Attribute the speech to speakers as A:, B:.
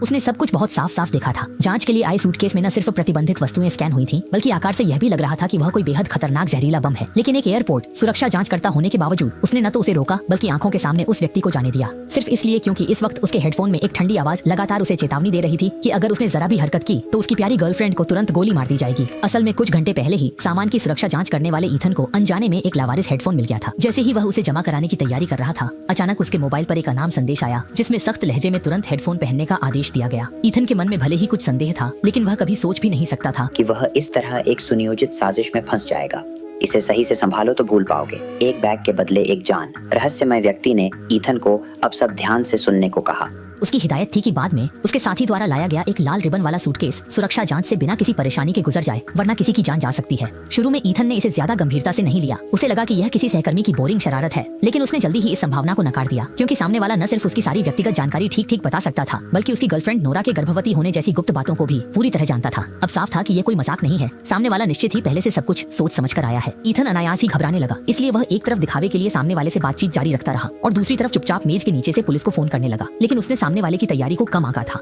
A: उसने सब कुछ बहुत साफ साफ देखा था। जांच के लिए आए सूटकेस में न सिर्फ प्रतिबंधित वस्तुएं स्कैन हुई थी, बल्कि आकार से यह भी लग रहा था कि वह कोई बेहद खतरनाक जहरीला बम है। लेकिन एक एयरपोर्ट सुरक्षा जांचकर्ता होने के बावजूद उसने न तो उसे रोका, बल्कि आंखों के सामने उस व्यक्ति को जाने दिया, सिर्फ इसलिए क्योंकि इस वक्त उसके हेडफोन में एक ठंडी आवाज लगातार उसे चेतावनी दे रही थी कि अगर उसने जरा भी हरकत की तो उसकी प्यारी गर्लफ्रेंड को तुरंत गोली मार दी जाएगी। असल में कुछ घंटे पहले ही सामान की सुरक्षा जांच करने वाले ईथन को अनजाने में एक लावारिस हेडफोन मिल गया था। जैसे ही वह उसे जमा कराने की तैयारी कर रहा था, अचानक उसके मोबाइल पर एक अनाम संदेश आया, जिसमें सख्त लहजे में तुरंत हेडफोन पहनने का आदेश दिया गया। ईथन के मन में भले ही कुछ संदेह था, लेकिन वह कभी सोच भी नहीं सकता था
B: कि वह इस तरह एक सुनियोजित साजिश में फंस जाएगा। इसे सही से संभालो तो भूल पाओगे। एक बैग के बदले एक जान। रहस्यमय व्यक्ति ने ईथन को अब सब ध्यान से सुनने को कहा।
A: उसकी हिदायत थी कि बाद में उसके साथी द्वारा लाया गया एक लाल रिबन वाला सूटकेस सुरक्षा जांच से बिना किसी परेशानी के गुजर जाए, वरना किसी की जान जा सकती है। शुरू में ईथन ने इसे ज्यादा गंभीरता से नहीं लिया। उसे लगा कि यह किसी सहकर्मी की बोरिंग शरारत है, लेकिन उसने जल्दी ही इस संभावना को नकार दिया, क्योंकि सामने वाला न सिर्फ उसकी सारी व्यक्तिगत जानकारी ठीक ठीक बता सकता था, बल्कि उसकी गर्लफ्रेंड नोरा के गर्भवती होने जैसी गुप्त बातों को भी पूरी तरह जानता था। अब साफ था कि ये कोई मजाक नहीं है। सामने वाला निश्चित ही पहले से सब कुछ सोच समझ कर आया है। ईथन अनायास ही घबराने लगा, इसलिए वह एक तरफ दिखावे के लिए सामने वाले से बातचीत जारी रखता रहा और दूसरी तरफ चुपचाप मेज के नीचे से पुलिस को फोन करने लगा। लेकिन उसने सामने वाले की तैयारी को कम आंका था।